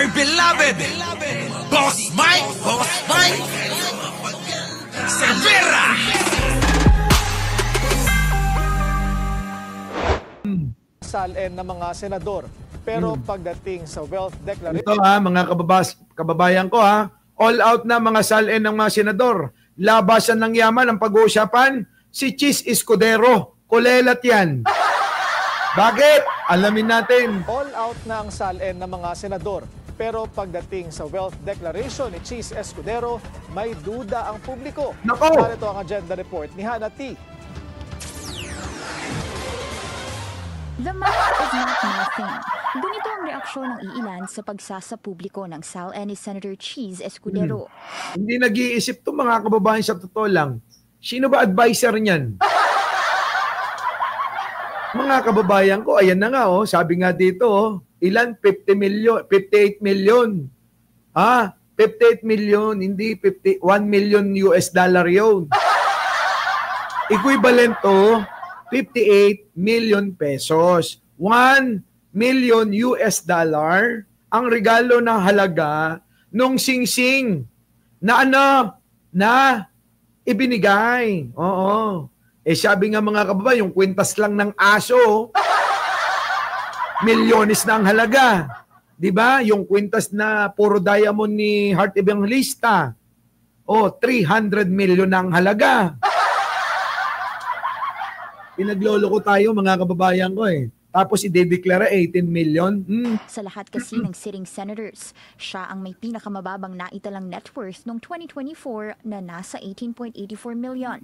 my beloved Boss Mike Cervera. SALN ng mga senador. Pero pagdating sa wealth declaration... Ito mga kababayan ko all out na mga SALN ng mga senador. Labasan ng yaman ang pag-uusapan, si Chis Escudero. Kulelat yan. Bakit? Alamin natin. All out na ang SALN ng mga senador. Pero pagdating sa wealth declaration ni Chis Escudero, may duda ang publiko. Nako! Narito ang agenda report ni Hana T. The math is not nothing. Ganito ang reaksyon ng iilan sa pagsasa publiko ng SALN ni Senator Chis Escudero. Hindi nag-iisip to mga kababayan, sa totoo lang. Sino ba advisor niyan? Mga kababayan ko, ayan na nga sabi nga dito ilan? 50 million, 58 million. 58 million, hindi 1 million US dollar yun. Equivalent to 58 million pesos. 1 million US dollar ang regalo ng halaga nung singsing na na ibinigay. Oo. Sabi nga mga kababayan, yung kwintas lang ng aso, milyones na ang halaga. 'Di ba? Yung kwintas na puro diamond ni Heart Evangelista, 300 million na ang halaga. Pinagloloko tayo mga kababayan ko Tapos i-declare 18 million. Sa lahat kasi ng sitting senators, siya ang may pinakamababang naitalang net worth noong 2024 na nasa 18.84 million.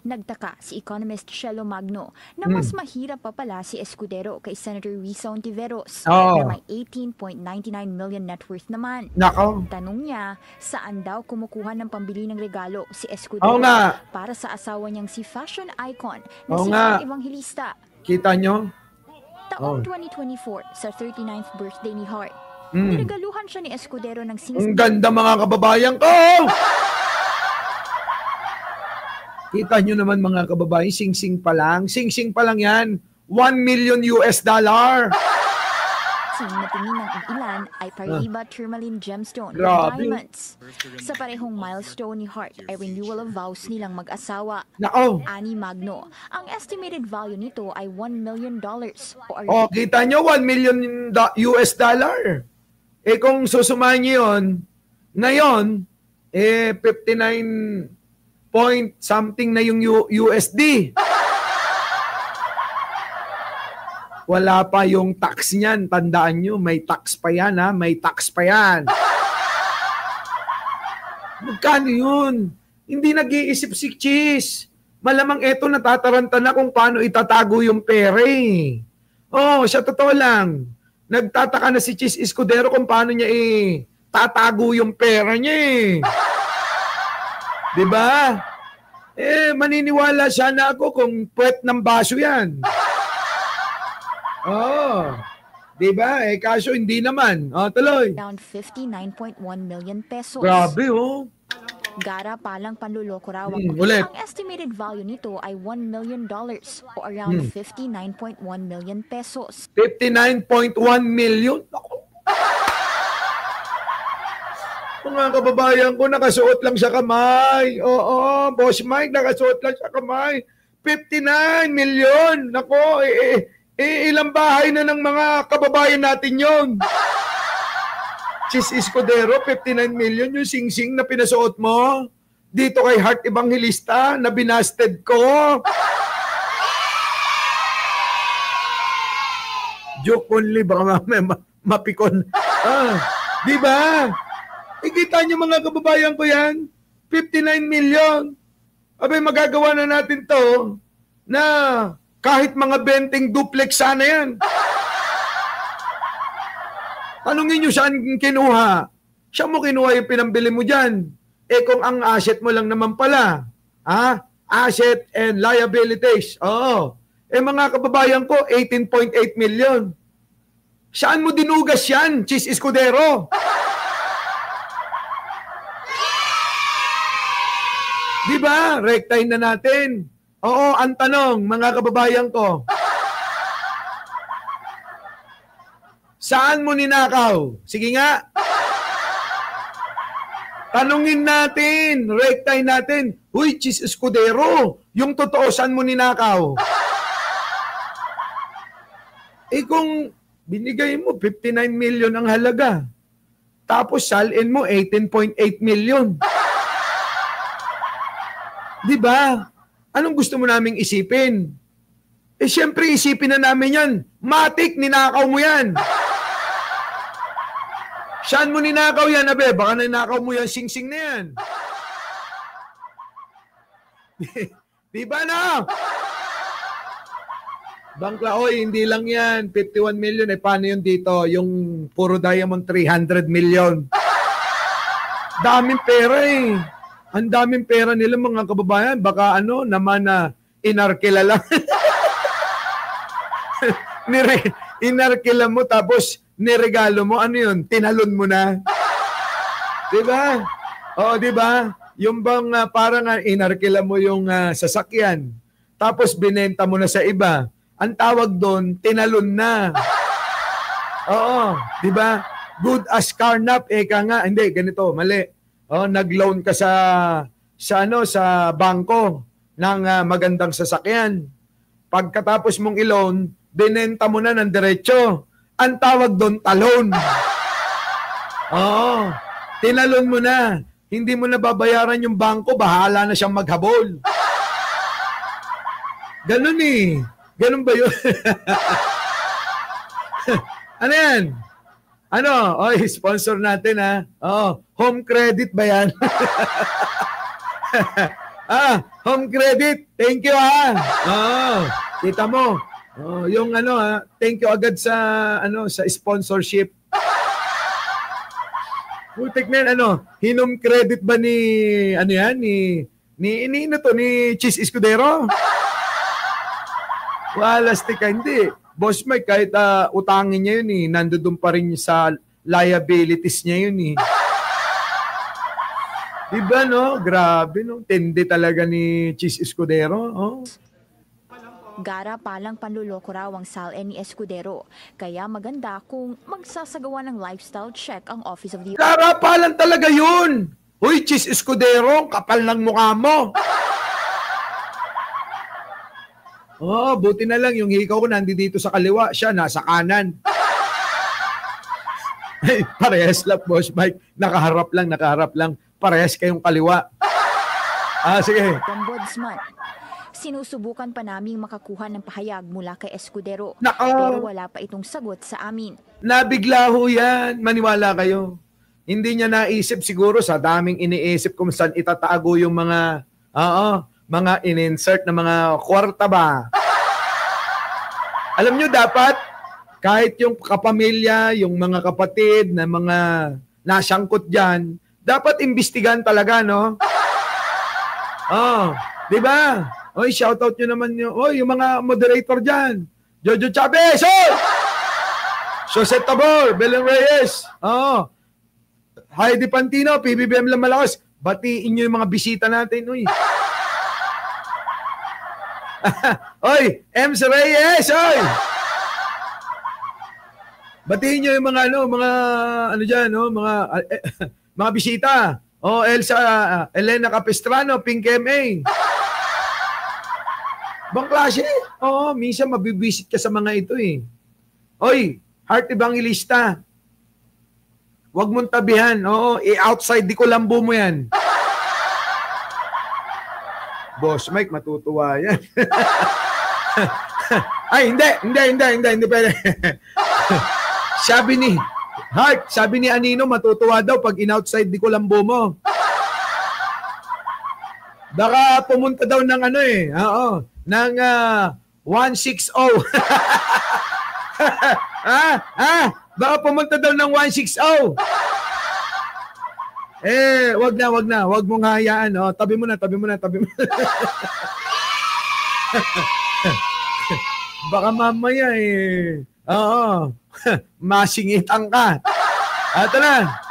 Nagtaka si economist Shelo Magno na mas mahirap pa pala si Escudero kay Senator Risa Ontiveros na may 18.99 million net worth naman. Nako. Tanong niya, saan daw kumukuha ng pambili ng regalo si Escudero para sa asawa niyang si fashion icon na si Heart Evangelista. Kita nyo? Taong 2024, sa 39th birthday ni Heart, niregaluhan siya ni Escudero ng Ang ganda mga kababayan ko! Kita nyo naman mga kababayan, sing-sing pa lang. Sing-sing pa lang yan. 1 million US dollar. Natingin ng ilan ay Paraiba Tourmaline Gemstone with Grabe. diamonds. Sa parehong milestone ni Heart ay renewal of vows nilang mag-asawa. Nako. Ani Magno, ang estimated value nito ay $1 million. Kita nyo, 1 million US dollar. Kung susumahin nyo yun, ngayon, 59 point something na yung USD. Wala pa yung tax niyan. Tandaan nyo, may tax pa yan may tax pa yan. Magkano yun? Hindi nag-iisip si Chis. Malamang eto natataranta na kung paano itatago yung pera sa totoo lang. Nagtataka na si Chis Escudero kung paano niya tatago yung pera niya Diba? Maniniwala sana ako kung puwet ng baso yan. Diba? Kaso hindi naman. Tuloy. Around 59.1 million pesos. Grabe, Gara palang panluloko raw. Ulit. Ang estimated value nito ay $1 million o around 59.1 million pesos. 59.1 million? Ako. Mga kababayan ko, nakasuot lang sa kamay. Boss Mike, nakasuot lang sa kamay. 59 million. Nako, ilang bahay na ng mga kababayan natin yon. Chis Escudero, 59 million yung sing-sing na pinasuot mo. Dito kay Heart Evangelista na binasted ko. Joke only, baka mapikon. Di ba? Ikita nyo mga kababayan ko yan, 59 million. Abay, magagawa na natin to na kahit mga benteng duplex sana yan. Tanungin nyo saan kinuha. Siya mo kinuha yung pinambili mo dyan. Kung ang asset mo lang naman pala, asset and liabilities. Mga kababayan ko, 18.8 million. Saan mo dinugas yan, Chis Escudero? Diba? Rectine na natin. Ang tanong, mga kababayan ko. Saan mo ninakaw? Sige nga. Tanungin natin, rektahin natin. Huy, Chis Escudero, yung totoo, saan mo ninakaw? Kung binigay mo 59 million ang halaga, tapos salin mo 18.8 million. Di ba? Anong gusto mo naming isipin? Siyempre isipin na namin yan. Matik, ninakaw mo yan. Saan mo ninakaw yan, abe? Baka ninakaw mo yan, sing-sing na yan. Di ba na? Bangkla, oy, hindi lang yan. 51 million, paano yun dito? Yung puro diamond, 300 million. Daming pera eh. Ang daming pera nila mga kababayan. Baka naman na inarkila lang. Inarkila mo tapos niregalo mo. Ano yun? Tinalon mo na. Diba? Oo, diba? Yung bang parang inarkila mo yung sasakyan. Tapos binenta mo na sa iba. Ang tawag doon, tinalon na. Oo, diba? Good as carnap. Eka nga. Hindi, ganito. Mali. Nag-loan ka sa bangko ng magandang sasakyan. Pagkatapos mong i-loan, binenta mo na ng diretso. Ang tawag doon, talon. Oo. Tinalon mo na. Hindi mo na babayaran yung bangko, bahala na siyang maghabol. Ganun eh. Ganun ba yun? Ano yan? Oy, sponsor natin ha. Home credit ba yan? Home credit. Thank you ha. Kita mo. Yung thank you agad sa sa sponsorship. Putik na hinom credit ba ni ni Chis Escudero? Wala stika, hindi. Boss Mike, kahit utangin niya yun nandoon pa rin sa liabilities niya yun Diba Grabe tindi talaga ni Chis Escudero. Gara palang panluloko raw ang SALN ni Escudero. Kaya maganda kung magsasagawa ng lifestyle check ang Office of the... Gara palang talaga yun! Uy, Chis Escudero, kapal ng mukha mo! Buti na lang yung hikaw ko nandito sa kaliwa, siya nasa kanan. Ay, parehas lang, Boss Mike. Nakaharap lang. Parehas kayong kaliwa. Sige. Ombudsman. Sinusubukan pa naming makakuha ng pahayag mula kay Escudero. Pero wala pa itong sagot sa amin. Nabigla ho yan. Maniwala kayo. Hindi niya naisip siguro sa daming iniisip kung saan itatago yung mga in-insert na mga kwarta ba. Alam nyo, dapat kahit yung kapamilya, yung mga kapatid na mga nasangkot dyan, dapat imbestigahan talaga, no? Di ba? Oy, shoutout nyo naman yung mga moderator dyan. Jojo Chavez! Jose Tabor, Belen Reyes. Heidi Pantino, PBBM lang malakas. Batiin nyo yung mga bisita natin. Oy, Ems Reyes, oy! Batiin nyo yung mga mga bisita. Elena Capistrano, Pink MA. Bang klase? Minsan mabibisit ka sa mga ito eh. Oy, Heart Evangelista. Huwag mong tabihan. I-outside di ko lambo mo yan. Boss Mike, matutuwa yan. Ay, hindi pwede. Sabi ni Anino, matutuwa daw pag in-outside di ko lambo mo. Baka pumunta daw ng ng 160. Baka pumunta daw ng 160. Wag na. Wag mong hayaan. Tabi mo na. Baka mamaya masingitan ka. Ito na.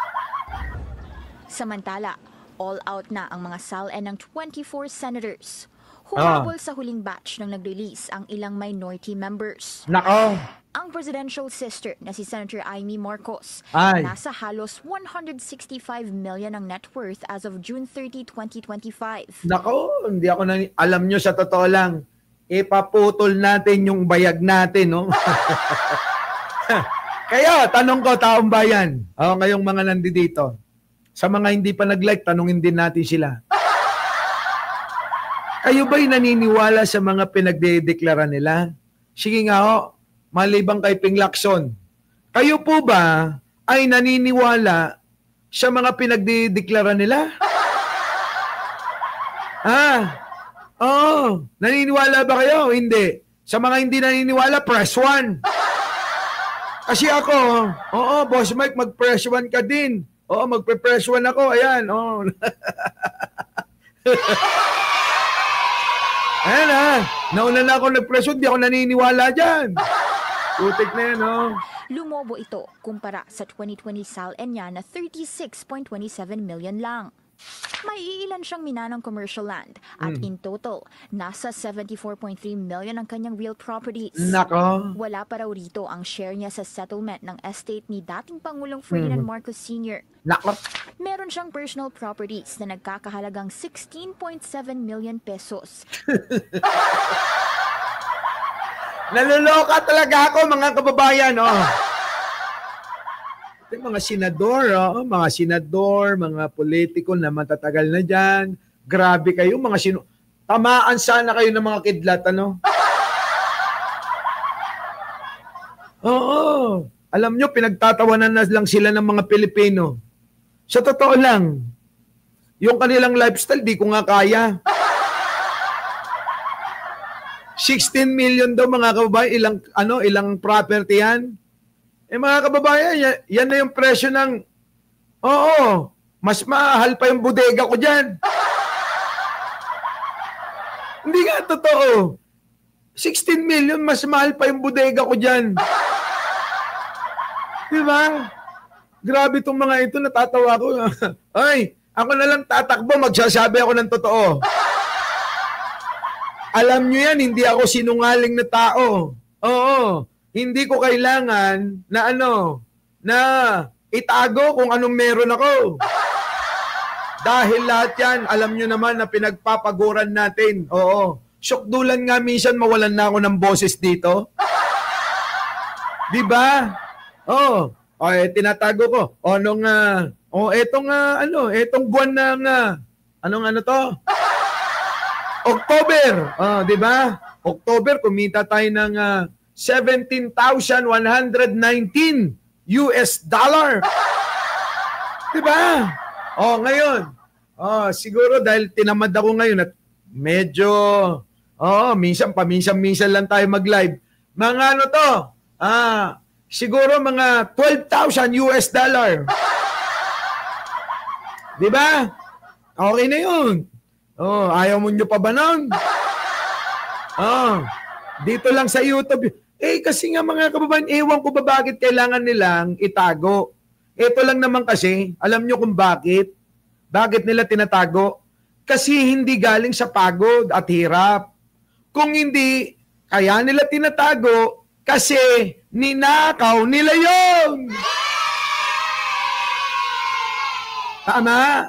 Samantala, all out na ang mga SALN ng 24 senators. Humabol sa huling batch nang nag-release ang ilang minority members. Nako, Ang presidential sister na si Senator Amy Marcos, Ay. nasa halos 165 million ang net worth as of June 30, 2025. Nako, hindi ako alam nyo sa totoo lang, ipaputol natin yung bayag natin, no? Kaya, tanong ko, taong bayan, ngayong mga nandito, sa mga hindi pa nag-like, tanungin din natin sila. Kayo ba'y naniniwala sa mga pinagdedeklara nila? Sige nga ho, malibang kay Ping Lacson. Kayo po ba ay naniniwala sa mga pinagdedeklara nila? Naniniwala ba kayo? Hindi. Sa mga hindi naniniwala, press 1. Kasi ako, Boss Mike, mag-press 1 ka din. Magpe-press 1 ako. Ayan, Ayan nauna na ako nag-press 1, di ako naniniwala dyan. Putik na yan, Lumobo ito kumpara sa 2020 SALN niya na 36.27 million lang. May iilan siyang minanang commercial land at in total, nasa 74.3 million ang kanyang real properties. Nako. Wala pa raw rito ang share niya sa settlement ng estate ni dating Pangulong Ferdinand Marcos Sr. Nako. Meron siyang personal properties na nagkakahalagang 16.7 million pesos. Naluloka talaga ako, mga kababayan, Mga senador, mga politiko na matatagal na dyan. Grabe kayo, tamaan sana kayo ng mga kidlat, Oo. Alam nyo, pinagtatawanan na lang sila ng mga Pilipino. Sa totoo lang, yung kanilang lifestyle, di ko nga kaya. 16 million daw, mga kababayan, ilang property yan? Mga kababayan, yan na yung presyo ng, mas mahal pa yung bodega ko dyan. Hindi nga totoo. 16 million, mas mahal pa yung bodega ko dyan. Diba? Grabe itong mga ito, natatawa ko. Ay, ako na lang tatakbo, magsasabi ako ng totoo. Alam nyo yan, hindi ako sinungaling na tao. Hindi ko kailangan na itago kung anong meron ako. Dahil lahat yan, alam nyo naman na pinagpapaguran natin. Syokdulan nga minsan mawalan na ako ng boses dito. Diba? Tinatago ko. Etong buwan ng, October. Diba? October, kumita tayo ng $17,119 US dollar. Diba? Ngayon. Siguro dahil tinamad ako ngayon at medyo, paminsan lang tayo mag-live. Mga siguro mga 12,000 US dollar. Diba? Okay na yun. Ayaw mo nyo pa ba nun? Dito lang sa YouTube. Kasi nga mga kababayan, ewan ko ba bakit kailangan nilang itago. Ito lang naman kasi, alam nyo kung bakit? Bakit nila tinatago? Kasi hindi galing sa pagod at hirap. Kung hindi, kaya nila tinatago kasi ninakaw nila yun. Tama?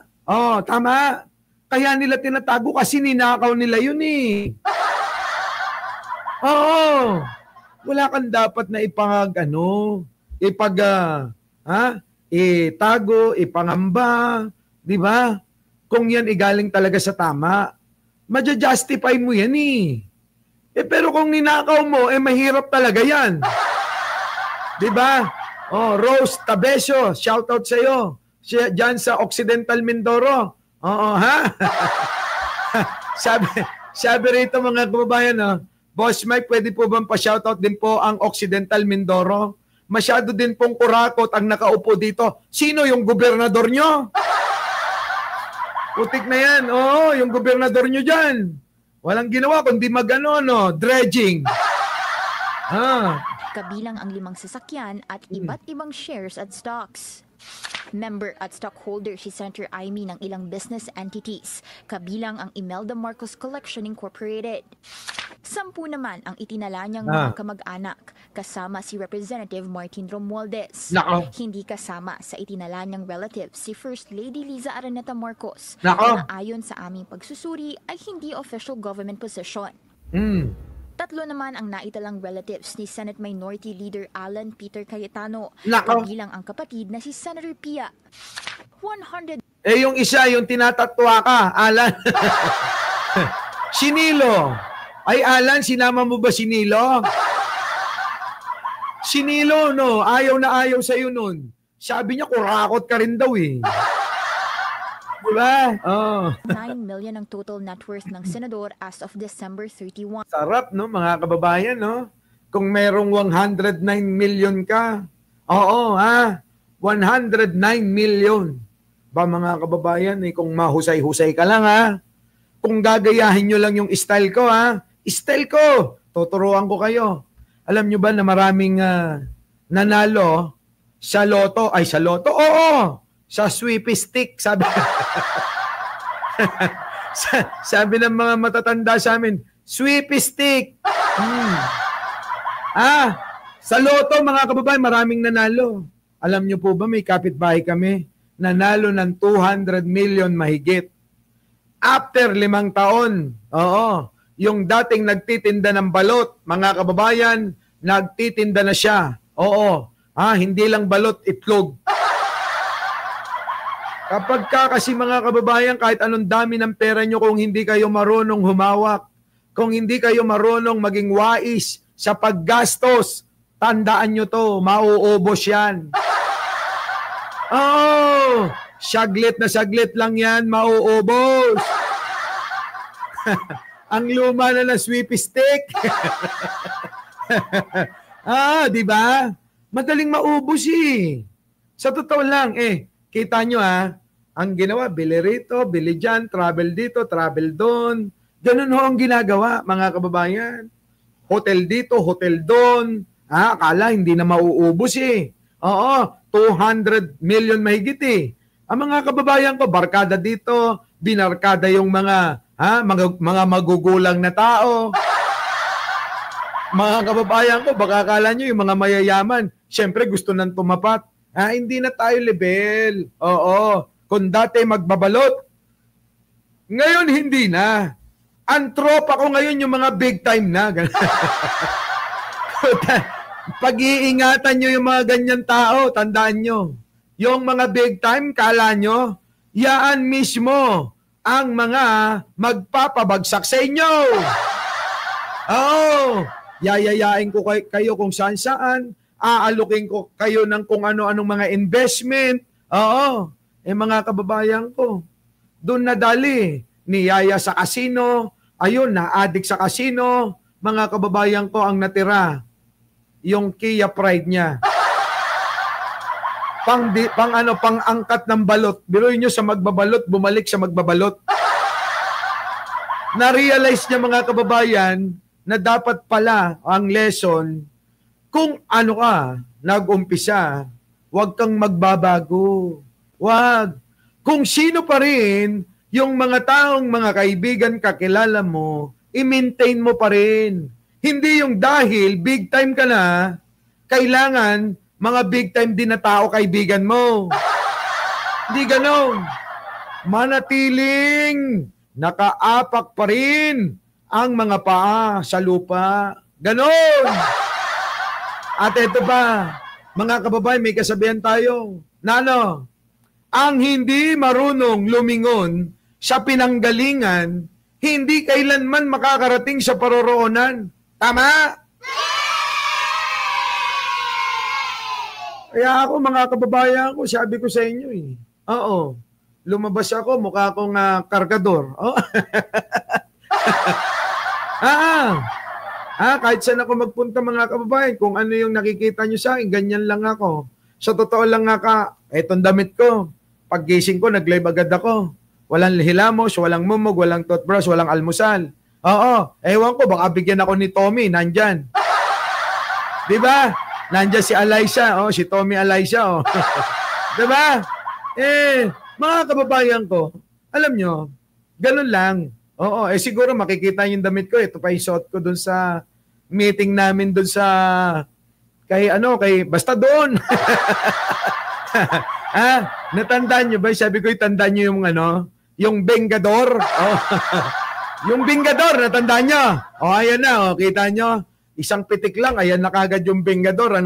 Tama. Kaya nila tinatago kasi ninakaw nila yun eh. Wala kang dapat na itago, ipangamba, di ba? Kung yan igaling talaga sa tama, maja-justify mo yan eh. Pero kung ninakaw mo, mahirap talaga yan. Di ba? Rose Tabeso, shoutout sa iyo. Diyan sa Occidental Mindoro. Sabi rito mga kababayan, Boss Mike, pwede po bang pa-shoutout din po ang Occidental Mindoro? Masyado din pong kurakot ang nakaupo dito. Sino yung gobernador nyo? Putik na yan. Yung gobernador nyo dyan. Walang ginawa kundi dredging. Kabilang ang 5 sasakyan at iba't ibang shares at stocks. Member at stockholder si Senator Amy ng ilang business entities, kabilang ang Imelda Marcos Collection Incorporated. 10 naman ang itinala niyang mga kamag-anak, kasama si Representative Martin Romualdez. Nako. Hindi kasama sa itinala niyang relative si First Lady Liza Araneta Marcos, Nako. na ayon sa aming pagsusuri ay hindi official government position. 3 naman ang naitalang relatives ni Senate Minority Leader Alan Peter Cayetano, Nako. kabilang ang kapatid na si Senator Pia. 100 yung isa, yung tinatatwa ka, Alan. Si Nilo. Ay, Alan, sinama mo ba si Nilo? Si Nilo, no? Ayaw na ayaw sa'yo nun. Sabi niya, kurakot ka rin daw eh. Diba? 9 million ang total net worth ng senador as of December 31. Sarap, no, mga kababayan, no? Kung merong 109 million ka, oo, 109 million. Ba, mga kababayan, kung mahusay-husay ka lang, kung gagayahin nyo lang yung style ko, style ko, tuturuan ko kayo. Alam nyo ba na maraming nanalo sa loto? Ay, sa loto? Oo! Sa sweepy stick, sabi. Sabi ng mga matatanda sa amin, sweepy stick. Sa loto, mga kababayan, maraming nanalo. Alam nyo po ba, may kapitbahay kami, nanalo ng 200 million mahigit. After 5 taon, yung dating nagtitinda ng balot, mga kababayan, nagtitinda na siya. Hindi lang balot, itlog. Kapag kasi mga kababayan, kahit anong dami ng pera nyo, kung hindi kayo marunong humawak, kung hindi kayo marunong maging wais sa paggastos, tandaan nyo to, mauubos yan. Saglit na saglit lang yan, mauubos. Ang luma na sweepy stick. Di ba? Madaling maubos eh. Sa totoo lang, kita nyo ang ginawa, bili rito, bili dyan, travel dito, travel doon. Ganun ho ang ginagawa, mga kababayan. Hotel dito, hotel doon. Akala hindi na mauubos eh. 200 million mahigit eh. Ang mga kababayan ko, barkada dito, binarkada yung mga magugulang na tao. Mga kababayan ko, baka akala nyo yung mga mayayaman, syempre gusto nang tumapat. Hindi na tayo level. Kung dati magbabalot, ngayon hindi na. Ang tropa ko ngayon yung mga big time na. Pag-iingatan nyo yung mga ganyan tao, tandaan nyo. Yung mga big time, kala nyo, yaan mismo ang mga magpapabagsak sa inyo. Yayayain ko kayo kung saan-saan, aalukin ko kayo ng kung ano-anong mga investment. Mga kababayan ko, doon nadali, niyaya sa kasino, ayun, na-addict sa kasino, mga kababayan ko ang natira, yung Kia Pride niya. Pang-angkat ng balot. Biruin nyo sa magbabalot, bumalik sa magbabalot. Na-realize niya, mga kababayan, na dapat pala ang lesson, kung ano ka, nag-umpisa, huwag kang magbabago. Huwag. Kung sino pa rin yung mga taong mga kaibigan kakilala mo, i-maintain mo pa rin. Hindi yung dahil big time ka na, kailangan mga big time din na tao kaibigan mo. Hindi ganon. Manatiling nakaapak pa rin ang mga paa sa lupa. Ganon. At ito pa, mga kababayan, may kasabihan tayo. Ang hindi marunong lumingon sa pinanggalingan, hindi kailanman makakarating sa paroroonan. Tama? Kaya ako, mga kababayan ko, sabi ko sa inyo lumabas ako, mukha akong kargador. Kahit saan ako magpunta, mga kababayan, kung ano yung nakikita nyo sa akin, ganyan lang ako. Sa totoo lang etong damit ko, paggising ko, nag-live agad ako. Walang hilamos, walang mumog, walang toothbrush, walang almusal. Ewan ko, baka bigyan ako ni Tommy, nandyan. Diba? Nandyan si Alyssa, si Tommy Alyssa, Diba? Mga kababayan ko, alam nyo, ganun lang. Oo, siguro makikita yung damit ko. Ito pa yung suot ko dun sa meeting namin dun sa kay basta doon. Natandaan nyo ba? Sabi ko, tandaan nyo yung Vengador. Oh. Yung Vengador, natandaan nyo? Ayan na, kita nyo. Isang pitik lang, ayan na kagad yung Vengador,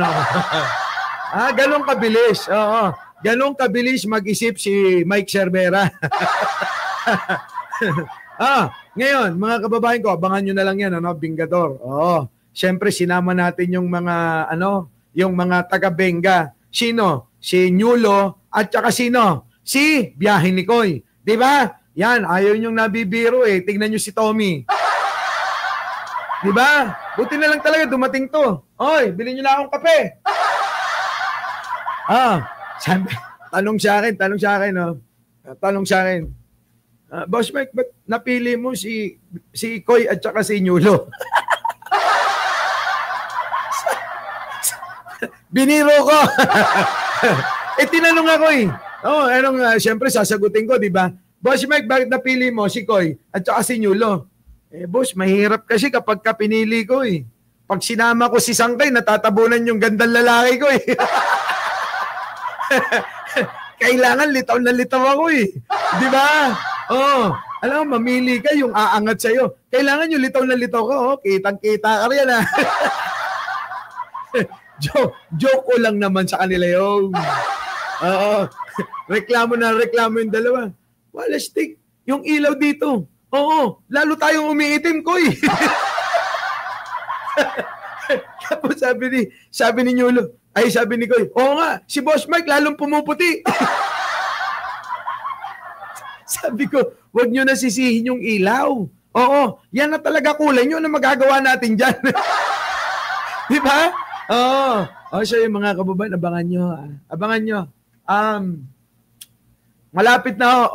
ganun kabilis. Oo. Ganun kabilis mag-isip si Mike Cervera. Ngayon, mga kababayan ko, abangan nyo na lang yan, Vengador. Oo. Siyempre, sinama natin yung mga, yung mga taga-Benga. Sino? Si Nyulo at saka sino? Si Biyahe ni Koy. Di ba? Yan, ayaw nyong nabibiro Tignan nyo si Tommy. Di ba? Buti na lang talaga dumating to. Oy, bilhin nyo na akong kape. Sabi, tanong sa akin. Boss Mike, ba't napili mo si Koy at saka si Nyulo? Biniro ko. Tinanong ako siyempre sasagutin ko, di ba? Boss Mike, bakit napili mo si Koy at saka si Nyulo? Boss, mahirap kasi kapag pinili ko Pag sinama ko si Sangkay, natatabunan yung gandang lalaki ko Kailangan litaw na litaw ako Di ba? Alam mo, mamili ka yung aangat sa'yo. Kailangan yung litaw na litaw ko. Kitang-kita ka rin Joke ko lang naman sa kanila yun. Reklamo yung dalawa. Wala stick. Yung ilaw dito. Lalo tayong umiitim ko Tapos sabi ni Nyulo, sabi ni Koy, oo nga, si Boss Mike lalong pumuputi. Sabi ko, wag nyo na sisihin yung ilaw. Yan na talaga kulay nyo na magagawa natin dyan. Di ba? So yung mga kababayan, abangan nyo. Malapit na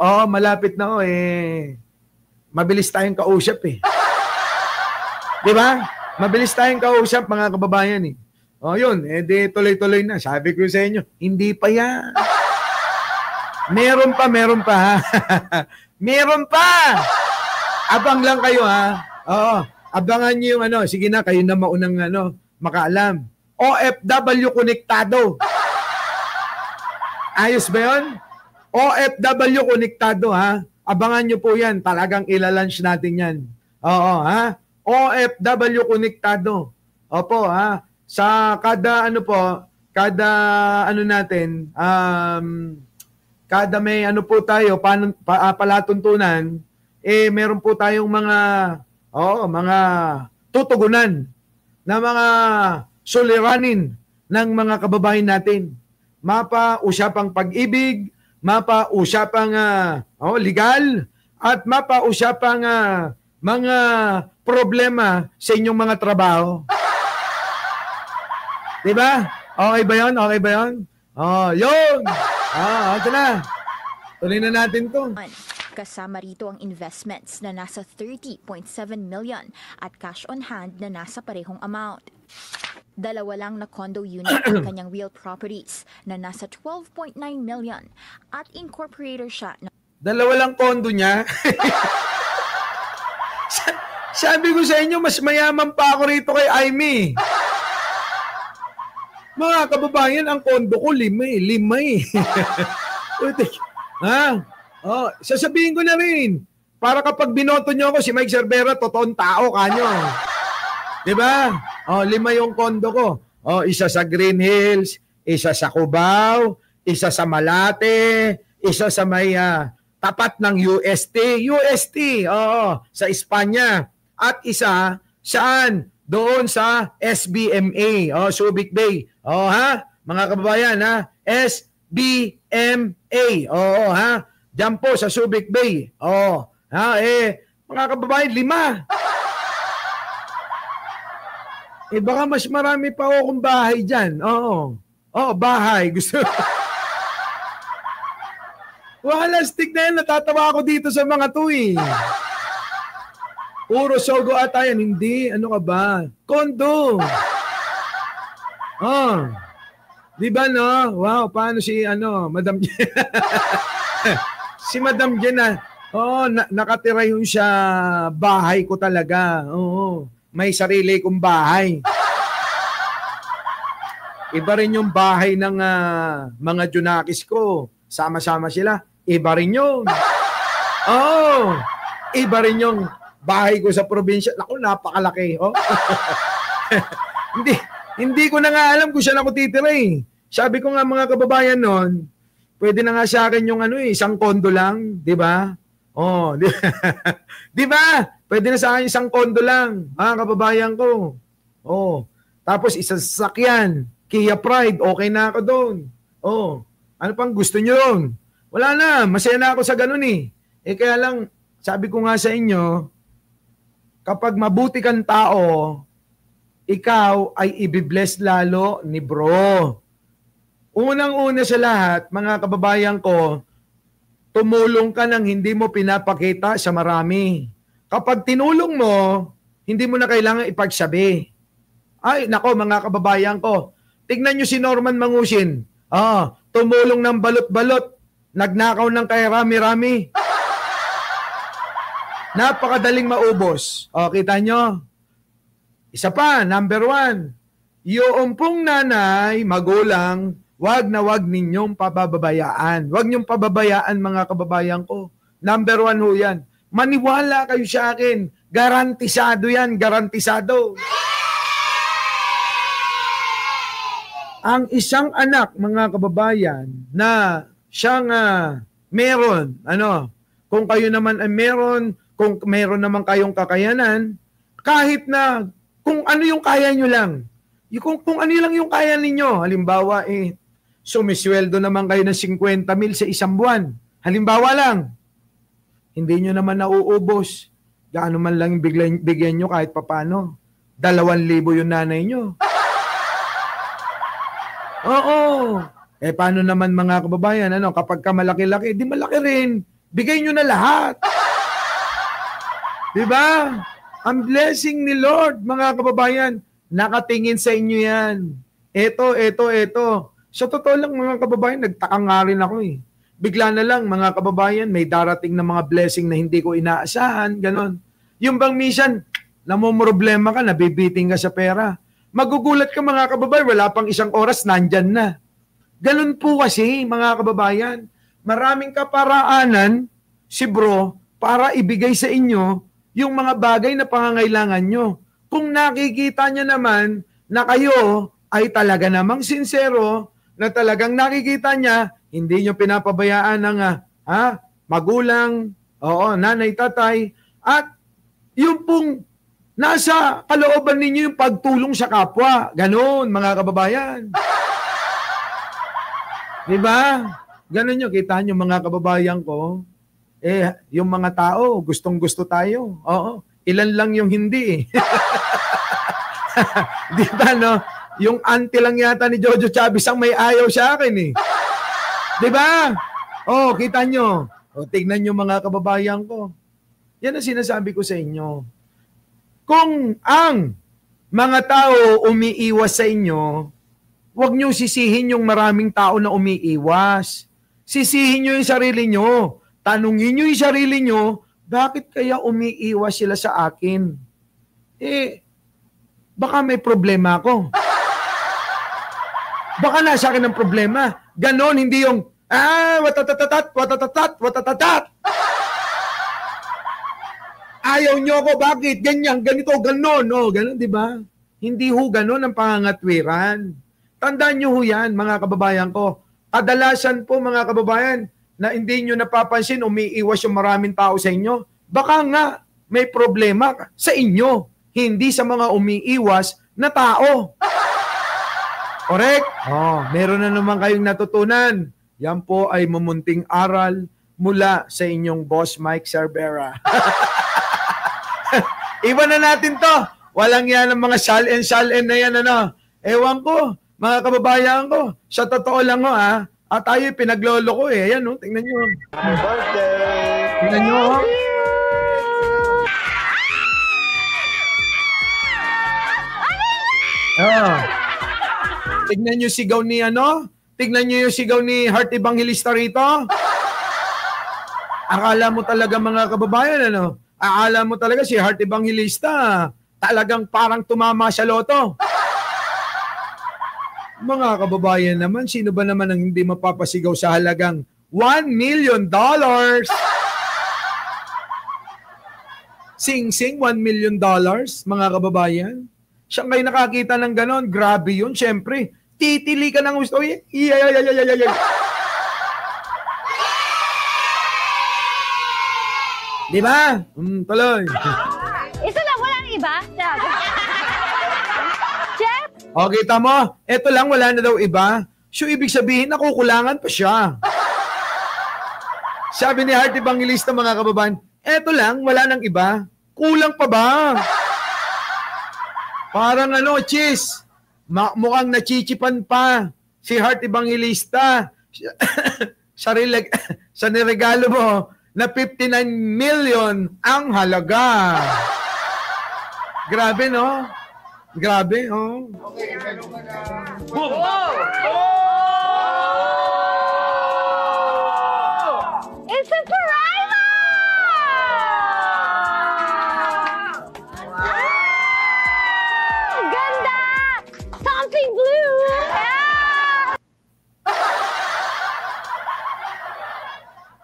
mabilis tayong kausap Di ba? Mabilis tayong kausap, mga kababayan yun, di tuloy-tuloy na. Sabi ko sa inyo, hindi pa yan. Meron pa. Meron pa. Abang lang kayo abangan nyo yung sige na, kayo na maunang makaalam. OFW konektado. Ayos ba yun? OFW konektado Abangan nyo po yan. Talagang ilalunch natin yan. OFW konektado. Opo Sa kada natin, kada may po tayo, palatuntunan, meron po tayong mga tutugunan na mga suliranin ng mga kababayan natin. Mapa-usapang pag-ibig, mapa-usapang legal, at mapa-usapang mga problema sa inyong mga trabaho. Diba? Okay ba yun? Yun! Ito na. Tuloy na natin to. Kasama rito ang investments na nasa 30.7 million at cash on hand na nasa parehong amount. 2 lang na condo unit ang kanyang real properties na nasa 12.9 million at incorporator siya na 2 lang condo niya. Sabi ko sa inyo, mas mayaman pa ako rito kay Aimee. Mga kababayan, ang kondo ko 5 sasabihin ko na rin. Para kapag binoto nyo ako, si Mike Cervera, totoong tao kanyo. Diba? 5 yung kondo ko. Isa sa Green Hills, isa sa Cubao, isa sa Malate, isa sa may tapat ng UST, sa Espanya. At isa, saan? Doon sa SBMA, Subic Bay. Mga kababayan, SBMA. Diyan po sa Subic Bay. Mga kababayan, 5. Baka mas marami pa akong bahay dyan. Bahay. Gusto. Wala, stick na yan. Natatawa ako dito sa mga to Puro sogo ata yan. Hindi. Ano ka ba? Kondo. Di ba no? Wow, paano si Madam Jen? Si Madam Jen Nakatira yun sa bahay ko talaga. Oo. May sarili kong bahay. Iba rin yung bahay ng mga Junakis ko. Sama-sama sila. Iba rin yun. Iba rin yung bahay ko sa probinsya. Naku, napakalaki. Hindi ko na nga alam kung saan ako titira eh. Sabi ko nga mga kababayan noon, pwede na nga sa akin yung isang kondo lang, di ba? Di ba? Pwede na sa akin isang kondo lang, mga kababayan ko. Tapos isang sasakyan, Kia Pride, okay na ako doon. Ano pang gusto nyo doon? Wala na, masaya na ako sa ganun eh. Kaya lang, sabi ko nga sa inyo, kapag mabuti kang tao, ikaw ay ibibless lalo ni bro. Unang-una sa lahat, mga kababayan ko, tumulong ka nang hindi mo pinapakita sa marami. Kapag tinulong mo, hindi mo na kailangan ipagsabi. Ay, nako mga kababayan ko, tignan nyo si Norman Mangusin. Tumulong ng balot-balot, nagnakaw ng kay rami-rami. Napakadaling maubos. Kita nyo? Isa pa, number 1. Yung pong nanay, magulang, wag na wag ninyong pababayaan. Wag niyong pababayaan mga kababayan ko. Number 1 ho yan. Maniwala kayo sa akin. Garantisado yan, garantisado. Ang isang anak, mga kababayan, na siyang meron, kung kayo naman ay meron, kung meron naman kayong kakayanan, kahit na kung ano yung kaya nyo lang, kung ano lang yung kaya ninyo, halimbawa sumisweldo naman kayo ng 50 mil sa isang buwan, halimbawa lang, hindi nyo naman nauubos, gaano man lang bigyan nyo kahit papano, 2,000 yung nanay nyo. Paano naman mga kababayan, kapag ka malaki-laki, di malaki rin, bigay nyo na lahat. Diba? Ang blessing ni Lord, mga kababayan, nakatingin sa inyo yan. Ito. Sa totoo lang, mga kababayan, nagtaka nga rin ako eh. Bigla na lang, mga kababayan, may darating na mga blessing na hindi ko inaasahan, ganon. Yung bang minsan, namumroblema ka, nabibiting ka sa pera. Magugulat ka mga kababayan, wala pang isang oras, nandyan na. Ganon po kasi, mga kababayan. Maraming kaparaanan, si bro, para ibigay sa inyo yung mga bagay na pangangailangan nyo. Kung nakikita nyo naman na kayo ay talaga namang sincero, na talagang nakikita niya, hindi nyo pinapabayaan ng magulang, nanay, tatay, at yung pong nasa kalooban ninyo yung pagtulong sa kapwa. Ganon, mga kababayan. Diba? Ganon nyo, kita nyo mga kababayan ko. Yung mga tao, gustong-gusto tayo. Ilan lang yung hindi eh. Diba, no? Yung auntie lang yata ni Jojo Chavez ang may ayaw sa akin eh. Diba? Kita nyo. Tignan nyo mga kababayan ko. Yan ang sinasabi ko sa inyo. Kung ang mga tao umiiwas sa inyo, huwag nyo sisihin yung maraming tao na umiiwas. Sisihin nyo yung sarili nyo. Tanungin nyo yung sarili nyo, bakit kaya umiiwas sila sa akin? Baka may problema ako. Baka nasa akin ang problema. Ganon, hindi yung, watatatat. Ayaw nyo ako, bakit? Ganyan, ganito, ganon. Ganon, di ba? Hindi ho ganon ang pangangatwiran. Tandaan nyo ho yan, mga kababayan ko. Kadalasan po, mga kababayan, na hindi nyo napapansin, umiiwas yung maraming tao sa inyo. Baka nga, may problema sa inyo, hindi sa mga umiiwas na tao. Correct? Meron na naman kayong natutunan. Yan po ay mamunting aral mula sa inyong Boss Mike Cervera. Iwan na natin to. Walang yan ang mga salen na yan, Ewan ko, mga kababayan ko, sa totoo lang at tayo pinaglolo ko eh. Ayan, tingnan nyo. Happy birthday! Tingnan nyo, Tingnan nyo sigaw ni Tignan nyo yung sigaw ni Heart Evangelista rito. Akala mo talaga mga kababayan, ano? Akala mo talaga si Heart Evangelista talagang parang tumama sa loto. Mga kababayan naman, sino ba naman ang hindi mapapasigaw sa halagang $1 million? Sing-sing, $1 million, mga kababayan. Siya kayo nakakita ng ganon, grabe yun, syempre. Titili ka ng gusto. Di ba? Tuloy. Ito lang, walang iba. Chef? O, kita mo, eto lang, wala na daw iba. So, ibig sabihin, nakukulangan pa siya. Sabi ni Heart Evangelista, mga kababayan, eto lang, wala nang iba. Kulang pa ba? Parang ano, cheese. Mukhang nachichipan pa si Heart Evangelista sa niregalo mo na 59 million ang halaga. Grabe, no? Grabe, oh. It's a Paraima! Ganda! Something blue! Yeah!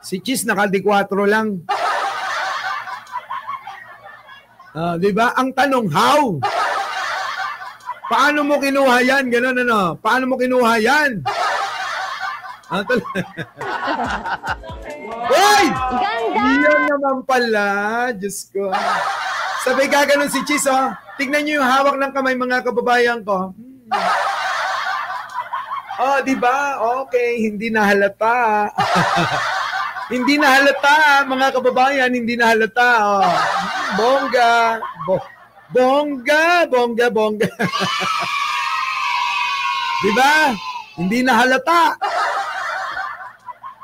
Si Cheese naka-D4 lang. Di ba? Ang tanong, how? Paano mo kinuha yan? Ganun, ano? Paano mo kinuha yan? Hoy! Ganda! Yan naman pala. Diyos ko. Sabi ka ganun si Cheese, oh. Tignan nyo yung hawak ng kamay, mga kababayan ko. Oh, di ba? Okay, hindi na halata. Hindi na halata, mga kababayan, hindi na halata. Oh. Bongga. Bongga. Di ba? Hindi na halata.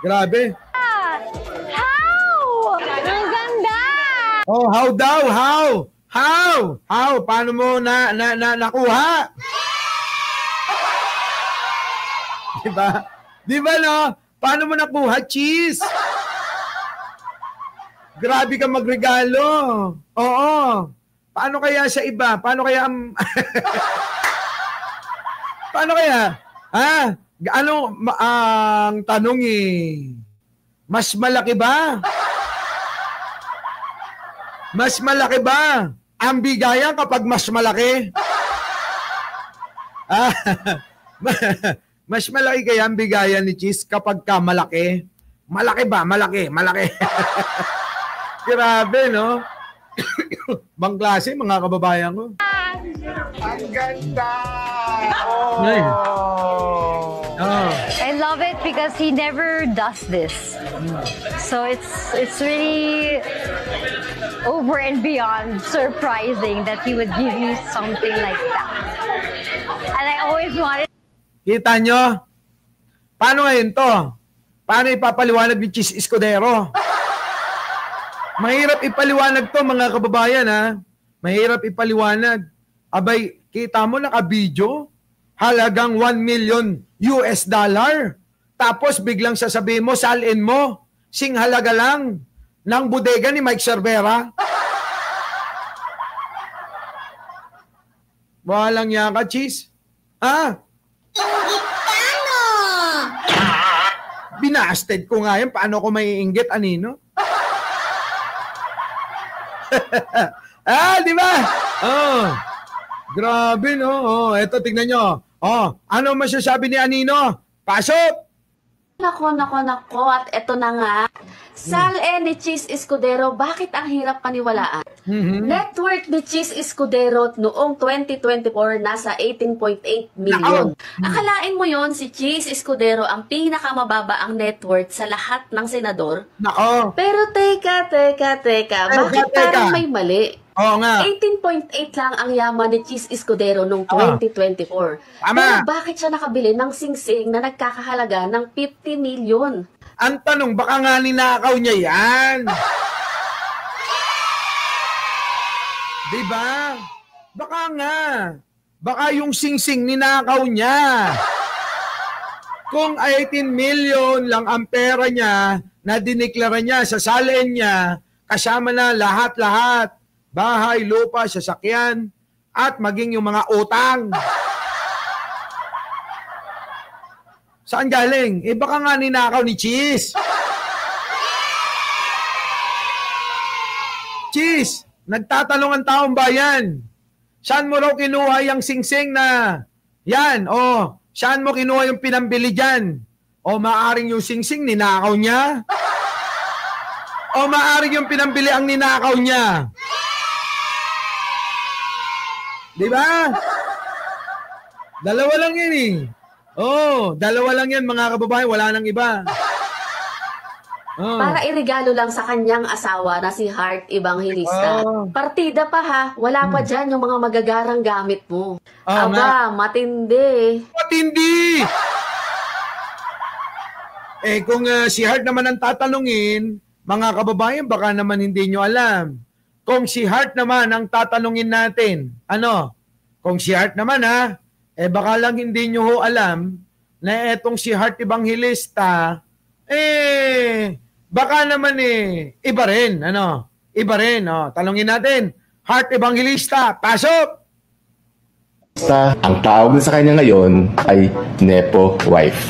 Grabe. How? Ang ganda! Oh, how daw? How? Paano mo nakuha? Di ba no? Paano mo nakuha, Cheese? Grabe ka magregalo. Oo. Paano kaya sa iba? Paano kaya paano kaya? Ha? Ano ang tanong mas malaki ba? Mas malaki ba ang bigayan kapag mas malaki? Mas malaki kaya ang bigayan ni Cheese kapag ka malaki? Malaki ba? Malaki. Grabe, no? Bang klase, mga kababayan ko. Ang ganda! Ay. I love it because he never does this. So it's really over and beyond surprising that he would give me something like that. And I always wanted. Kita nyo? Paano ngayon to? Paano ipapaliwanag ni Cheese Escudero? Mahirap ipaliwanag to, mga kababayan, ha? Mahirap ipaliwanag. Abay, kita mo naka-video? Halagang $1 million. Tapos biglang sasabihin mo, salin mo, sing halaga lang ng bodega ni Mike Cervera. Walang yan ka, Cheese. Ha? Binasted ko nga yan. Paano ko may inggit, anino? Di ba? Oh. Grabe, no? Oh, eto, tignan nyo. Oh, ano masasabi ni Anino? Pasok! Nako. At eto na nga. Sal ni Cheese Escudero, bakit ang hirap paniwalaan? Net worth ni Cheese Escudero noong 2024 nasa 18.8 million. Akalain mo yon si Cheese Escudero ang pinakamababa ang net worth sa lahat ng senador? Nako. Pero teka. Bakit parang may mali? Oo nga. 18.8 lang ang yaman ni Cheese Escudero noong 2024. Tama. Pero bakit siya nakabili ng singsing na nagkakahalaga ng 50 million? Ang tanong, baka nga ninakaw niya yan. Diba? Baka nga. Baka yung singsing ninakaw niya. Kung 18 million lang ang pera niya na diniklara niya sa salin niya, kasama na lahat-lahat, bahay, lupa, sasakyan, at maging yung mga utang. Saan galing? Eh baka nga ninakaw ni Cheese. Cheese, nagtatanong ang taong bayan. Saan mo raw kinuha yung singsing na yan? O, saan mo kinuha yung pinambili dyan? O maaring yung singsing ninakaw niya? O maaring yung pinambili ang ninakaw niya? Di ba? Dalawa lang yan eh. Oh, dalawa lang yan mga kababayan, wala nang iba. Oh. Para iregalo lang sa kanyang asawa na si Heart Evangelista. Oh. Partida pa ha, wala pa dyan yung mga magagarang gamit mo. Aba, matindi. Matindi! Eh kung si Heart naman ang tatanungin, mga kababayan, baka naman hindi nyo alam. Kung si Heart naman ang tatanungin natin, ano? Kung si Heart naman eh baka lang hindi nyo ho alam na etong si Heart Evangelista, baka naman iba rin, ano? Iba rin, Tanungin natin, Heart Evangelista, pasok! Ang tawag na sa kanya ngayon ay Nepo wife.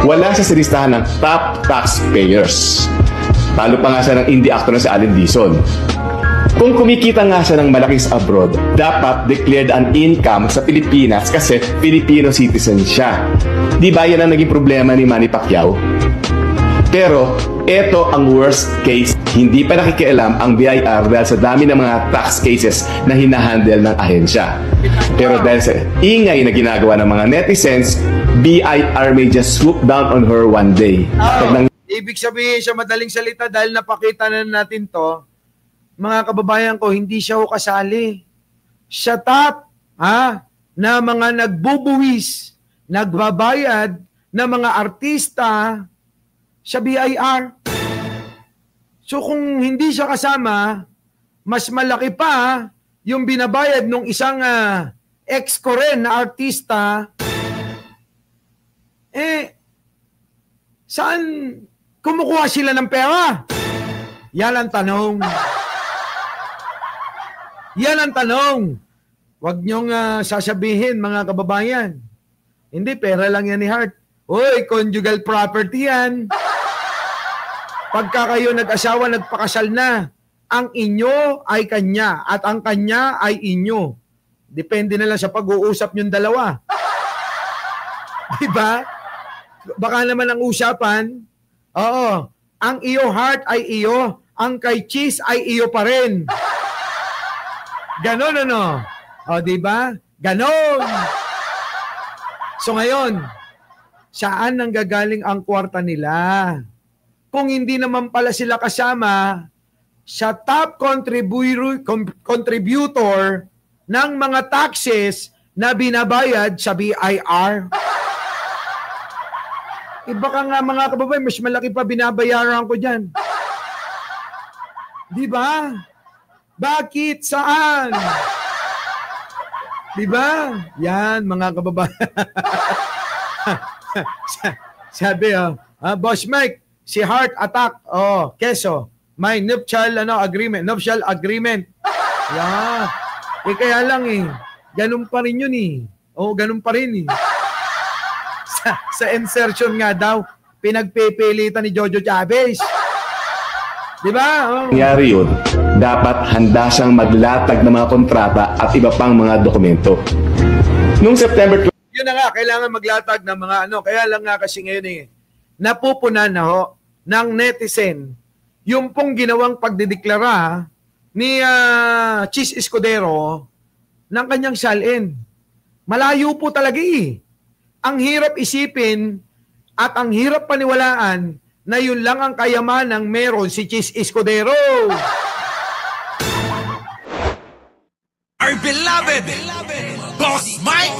Wala siya sa listahan ng top taxpayers. Talo pa nga siya ng indie actor na si Allen Dizon. Kung kumikita nga siya ng malaki sa abroad, dapat declared an income sa Pilipinas kasi Filipino citizen siya. Di ba yan ang naging problema ni Manny Pacquiao? Pero, ito ang worst case. Hindi pa nakikialam ang BIR dahil sa dami ng mga tax cases na hinahandle ng ahensya. Pero dahil sa ingay na ginagawa ng mga netizens, BIR may just swoop down on her one day. Ibig sabihin sa madaling salita, dahil napakita na natin to, mga kababayan ko, hindi siya ho kasali. Siya top, na mga nagbubuwis, nagbabayad na mga artista sa BIR. So kung hindi siya kasama, mas malaki pa yung binabayad ng isang ex ko rin na artista. Saan kumukuha sila ng pera? Yan ang tanong. Yan ang tanong. Huwag niyong sasabihin, mga kababayan. Hindi, pera lang yan ni Heart. Uy, conjugal property yan. Pagka kayo nag-asawa, nagpakasal na, ang inyo ay kanya at ang kanya ay inyo. Depende na lang sa pag-uusap niyong dalawa. Diba? Baka naman ang usapan, oo, ang iyo Heart ay iyo, ang kay Cheese ay iyo pa rin. Ganon ano? O, diba? Ganon. So ngayon, saan nanggagaling ang kwarta nila? Kung hindi naman pala sila kasama sa top contributor ng mga taxes na binabayad sa BIR. Baka nga mga kababayan, mas malaki pa binabayaran ko dyan. Di ba? Bakit? Saan? Di ba? Yan, mga kababayan. Sabi, Boss Mike, si Heart attack. Keso, may nuptial nuptial agreement. Yeah. Kaya lang ganun pa rin yun ganun pa rin sa insertion nga daw, pinagpipilitan ni Jojo Chavez. Di ba? Nangyari yun, dapat handa siyang maglatag ng mga kontrata at iba pang mga dokumento. Noong September 20, yun na nga, kailangan maglatag ng mga kaya lang nga kasi ngayon napupunan na ng netizen yung pong ginawang pagdideklara ni Cheese Escudero ng kanyang salin. Malayo po talaga Ang hirap isipin at ang hirap paniwalaan na yun lang ang kayamanang meron si Cheese Escudero. Our beloved Boss Mike